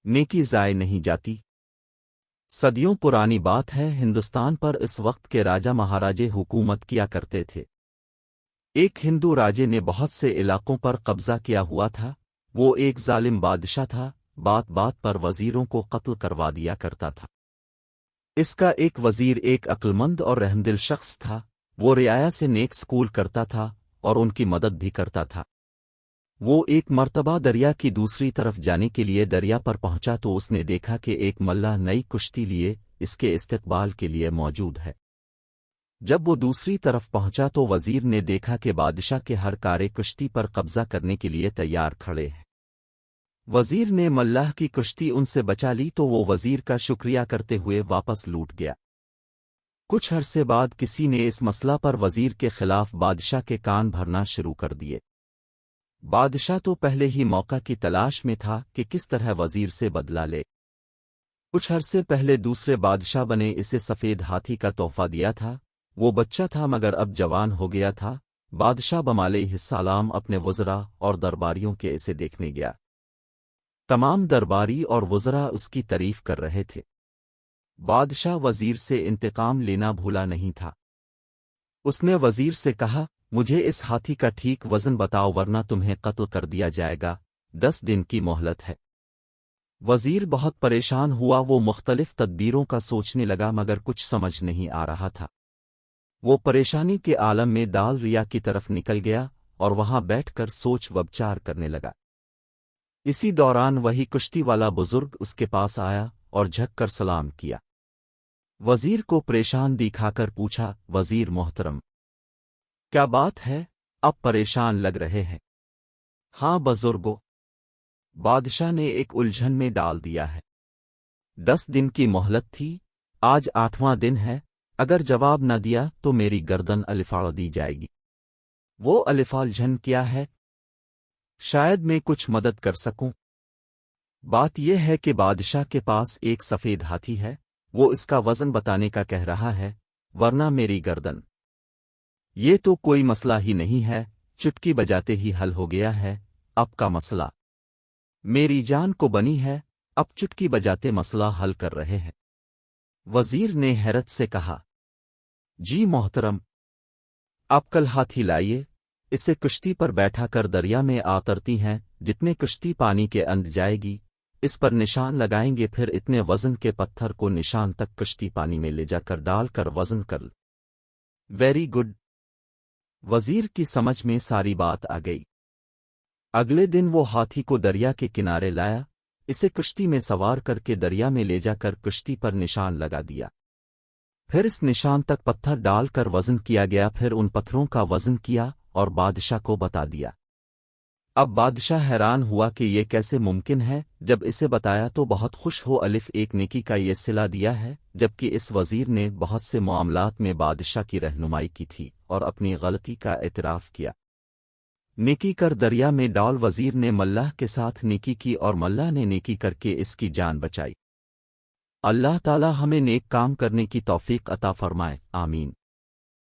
نیکی ضائع نہیں جاتی۔ صدیوں پرانی بات ہے، ہندوستان پر اس وقت کے راجا مہاراجے حکومت کیا کرتے تھے۔ ایک ہندو راجے نے بہت سے علاقوں پر قبضہ کیا ہوا تھا۔ وہ ایک ظالم بادشاہ تھا، بات بات پر وزیروں کو قتل کروا دیا کرتا تھا۔ اس کا ایک وزیر ایک عقلمند اور رحمدل شخص تھا۔ وہ رعایا سے نیک سکول کرتا تھا اور ان کی مدد بھی کرتا تھا۔ وہ ایک مرتبہ دریا کی دوسری طرف جانے کے لیے دریا پر پہنچا تو اس نے دیکھا کہ ایک ملہ نئی کشتی لیے اس کے استقبال کے لیے موجود ہے۔ جب وہ دوسری طرف پہنچا تو وزیر نے دیکھا کہ بادشاہ کے ہر کارے کشتی پر قبضہ کرنے کے لیے تیار کھڑے ہیں۔ وزیر نے ملاح کی کشتی ان سے بچا لی تو وہ وزیر کا شکریہ کرتے ہوئے واپس لوٹ گیا۔ کچھ عرصے بعد کسی نے اس مسئلہ پر وزیر کے خلاف بادشاہ کے کان بھرنا شروع کر دیے۔ بادشاہ تو پہلے ہی موقع کی تلاش میں تھا کہ کس طرح وزیر سے بدلہ لے۔ کچھ عرصے پہلے دوسرے بادشاہ بنے اسے سفید ہاتھی کا تحفہ دیا تھا۔ وہ بچہ تھا مگر اب جوان ہو گیا تھا۔ بادشاہ علیہ السلام اپنے وزراء اور درباریوں کے اسے دیکھنے گیا۔ تمام درباری اور وزراء اس کی تعریف کر رہے تھے۔ بادشاہ وزیر سے انتقام لینا بھولا نہیں تھا۔ اس نے وزیر سے کہا، مجھے اس ہاتھی کا ٹھیک وزن بتاؤ ورنہ تمہیں قتل کر دیا جائے گا، 10 دن کی مہلت ہے۔ وزیر بہت پریشان ہوا، وہ مختلف تدبیروں کا سوچنے لگا مگر کچھ سمجھ نہیں آ رہا تھا۔ وہ پریشانی کے عالم میں دال ریا کی طرف نکل گیا اور وہاں بیٹھ کر سوچ وبچار کرنے لگا۔ اسی دوران وہی کشتی والا بزرگ اس کے پاس آیا اور جھک کر سلام کیا۔ وزیر کو پریشان دکھا کر پوچھا، وزیر محترم، کیا بات ہے؟ اب پریشان لگ رہے ہیں۔ ہاں بزرگو، بادشاہ نے ایک الجھن میں ڈال دیا ہے۔ 10 دن کی مہلت تھی، آج 8واں دن ہے، اگر جواب نہ دیا تو میری گردن الفاڑ دی جائے گی۔ وہ الجھن کیا ہے؟ شاید میں کچھ مدد کر سکوں۔ بات یہ ہے کہ بادشاہ کے پاس ایک سفید ہاتھی ہے، وہ اس کا وزن بتانے کا کہہ رہا ہے، ورنہ میری گردن۔ یہ تو کوئی مسئلہ ہی نہیں ہے، چٹکی بجاتے ہی حل ہو گیا ہے۔ اب کا مسئلہ میری جان کو بنی ہے، اب چٹکی بجاتے مسئلہ حل کر رہے ہیں۔ وزیر نے حیرت سے کہا، جی محترم، اب کل ہاتھی لائیے، اسے کشتی پر بیٹھا کر دریا میں اترتی ہیں، جتنے کشتی پانی کے اندر جائے گی اس پر نشان لگائیں گے، پھر اتنے وزن کے پتھر کو نشان تک کشتی پانی میں لے جا کر ڈال کر وزن کر۔ Very good. وزیر کی سمجھ میں ساری بات آ گئی۔ اگلے دن وہ ہاتھی کو دریا کے کنارے لایا، اسے کشتی میں سوار کر کے دریا میں لے جا کر کشتی پر نشان لگا دیا۔ پھر اس نشان تک پتھر ڈال کر وزن کیا گیا، پھر ان پتھروں کا وزن کیا اور بادشاہ کو بتا دیا۔ اب بادشاہ حیران ہوا کہ یہ کیسے ممکن ہے، جب اسے بتایا تو بہت خوش ہو، ایک نیکی کا یہ صلہ دیا ہے، جبکہ اس وزیر نے بہت سے معاملات میں بادشاہ کی رہنمائی کی تھی اور اپنی غلطی کا اعتراف کیا۔ نیکی کر دریا میں ڈال۔ وزیر نے ملاح کے ساتھ نیکی کی اور ملاح نے نیکی کر کے اس کی جان بچائی۔ اللہ تعالی ہمیں نیک کام کرنے کی توفیق عطا فرمائے، آمین۔